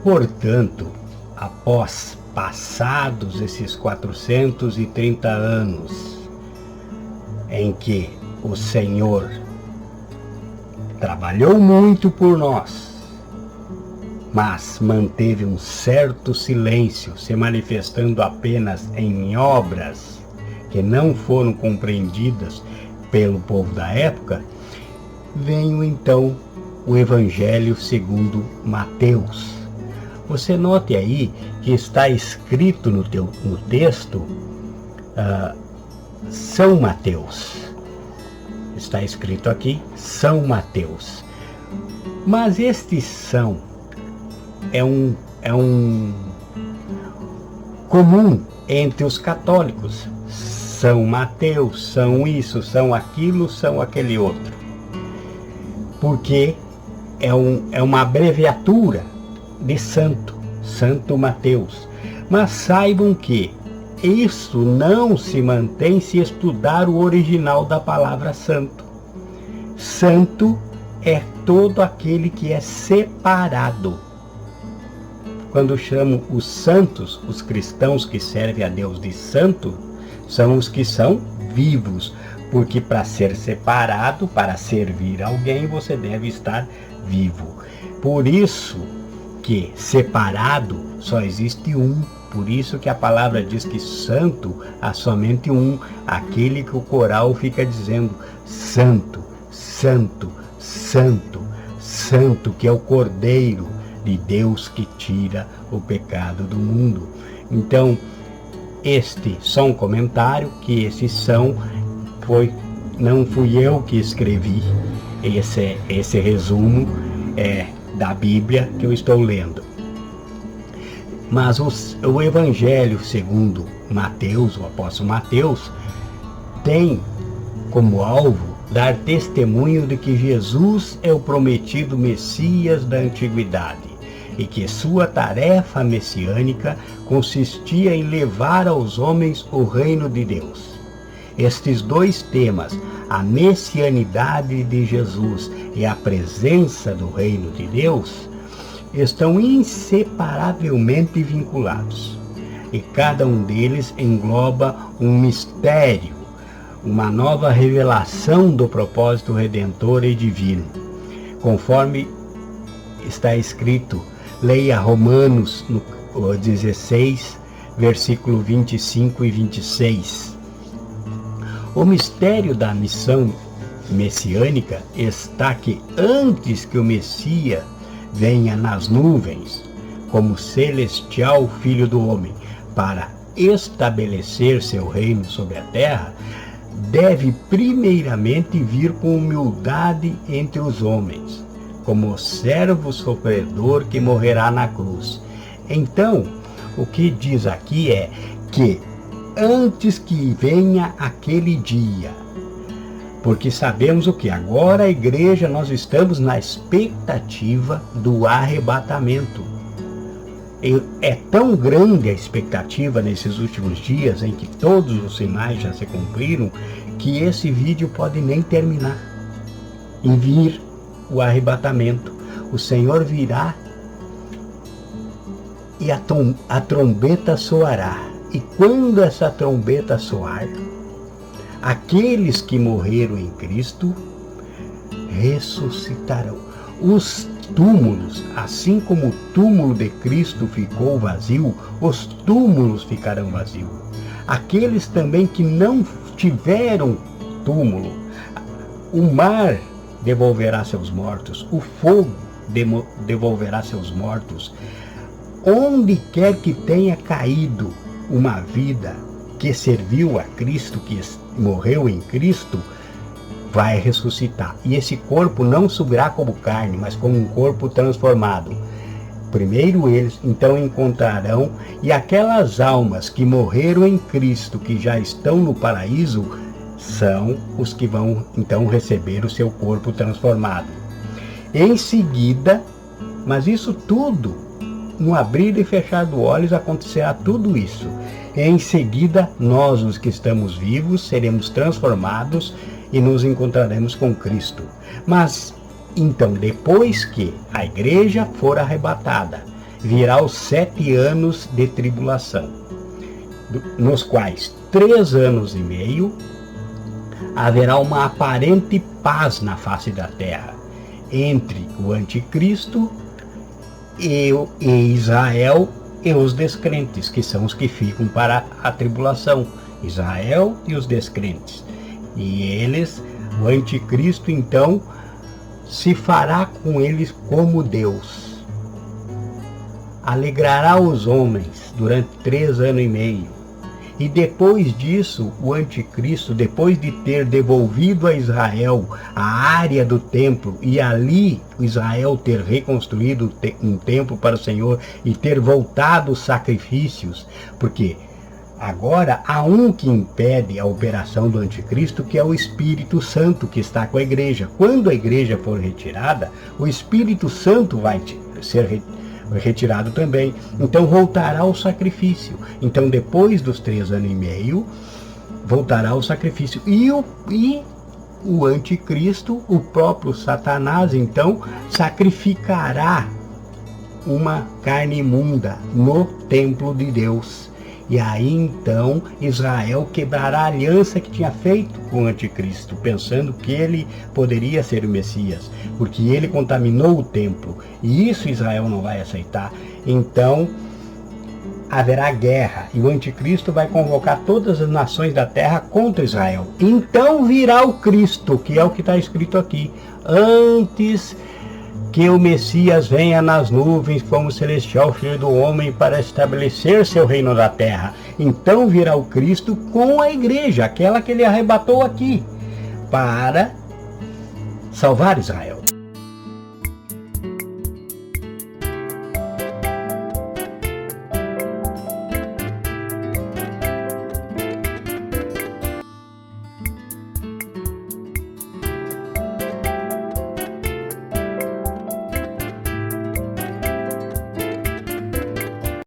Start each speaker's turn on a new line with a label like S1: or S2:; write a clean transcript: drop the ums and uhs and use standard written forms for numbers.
S1: Portanto, após passados esses 430 anos em que o Senhor trabalhou muito por nós, mas manteve um certo silêncio, se manifestando apenas em obras que não foram compreendidas pelo povo da época, veio então o Evangelho segundo Mateus. Você note aí que está escrito no texto São Mateus. Está escrito aqui São Mateus. Mas este São é um comum entre os católicos. São Mateus, são isso, são aquilo, são aquele outro. Porque é uma abreviatura de santo, Santo Mateus. Mas saibam que isso não se mantém se estudar o original da palavra santo. Santo é todo aquele que é separado. Quando chamam os santos, os cristãos que servem a Deus de santo, são os que são vivos, porque para ser separado, para servir alguém, você deve estar vivo. Por isso que separado só existe um. Por isso que a palavra diz que santo há somente um, aquele que o coral fica dizendo santo, santo, santo, santo, que é o Cordeiro de Deus que tira o pecado do mundo. Então, este só um comentário, que esse são não fui eu que escrevi esse resumo da Bíblia que eu estou lendo. Mas o Evangelho segundo Mateus, o apóstolo Mateus, tem como alvo dar testemunho de que Jesus é o prometido Messias da antiguidade e que sua tarefa messiânica consistia em levar aos homens o reino de Deus. Estes dois temas, a messianidade de Jesus e a presença do reino de Deus, estão inseparavelmente vinculados. E cada um deles engloba um mistério, uma nova revelação do propósito redentor e divino. Conforme está escrito, leia Romanos 16, versículo 25 e 26. O mistério da missão messiânica está que antes que o Messias venha nas nuvens, como celestial Filho do Homem, para estabelecer seu reino sobre a terra, deve primeiramente vir com humildade entre os homens, como servo sofredor que morrerá na cruz. Então, o que diz aqui é que antes que venha aquele dia, porque sabemos o que? Agora a igreja, nós estamos na expectativa do arrebatamento. É tão grande a expectativa nesses últimos dias, em que todos os sinais já se cumpriram, que esse vídeo pode nem terminar em vir o arrebatamento. O Senhor virá e a trombeta soará. E quando essa trombeta soar, aqueles que morreram em Cristo ressuscitarão. Os túmulos, assim como o túmulo de Cristo ficou vazio, os túmulos ficarão vazios. Aqueles também que não tiveram túmulo, o mar devolverá seus mortos, o fogo devolverá seus mortos. Onde quer que tenha caído uma vida que serviu a Cristo, que morreu em Cristo, vai ressuscitar. E esse corpo não subirá como carne, mas como um corpo transformado. Primeiro eles então encontrarão, e aquelas almas que morreram em Cristo, que já estão no paraíso, são os que vão então receber o seu corpo transformado. Em seguida, mas isso tudo, no abrir e fechar dos olhos, acontecerá tudo isso. Em seguida, nós, os que estamos vivos, seremos transformados e nos encontraremos com Cristo. Mas, então, depois que a igreja for arrebatada virá os 7 anos de tribulação, nos quais 3 anos e meio haverá uma aparente paz na face da terra entre o anticristo e Israel e os descrentes, que são os que ficam para a tribulação, Israel e os descrentes. E eles, o anticristo então, se fará com eles como Deus. Alegrará os homens durante 3 anos e meio. E depois disso, o anticristo, depois de ter devolvido a Israel a área do templo, e ali Israel ter reconstruído um templo para o Senhor e ter voltado os sacrifícios, porque agora há um que impede a operação do anticristo, que é o Espírito Santo, que está com a igreja. Quando a igreja for retirada, o Espírito Santo vai ser retirado também. Então voltará o sacrifício. Então depois dos 3 anos e meio, voltará o sacrifício. E o anticristo, o próprio Satanás, então, sacrificará uma carne imunda no templo de Deus. E aí então Israel quebrará a aliança que tinha feito com o anticristo, pensando que ele poderia ser o Messias, porque ele contaminou o templo, e isso Israel não vai aceitar. Então haverá guerra, e o anticristo vai convocar todas as nações da terra contra Israel. Então virá o Cristo, que é o que está escrito aqui: antes que o Messias venha nas nuvens como celestial filho do homem para estabelecer seu reino na terra. Então virá o Cristo com a igreja, aquela que ele arrebatou aqui, para salvar Israel.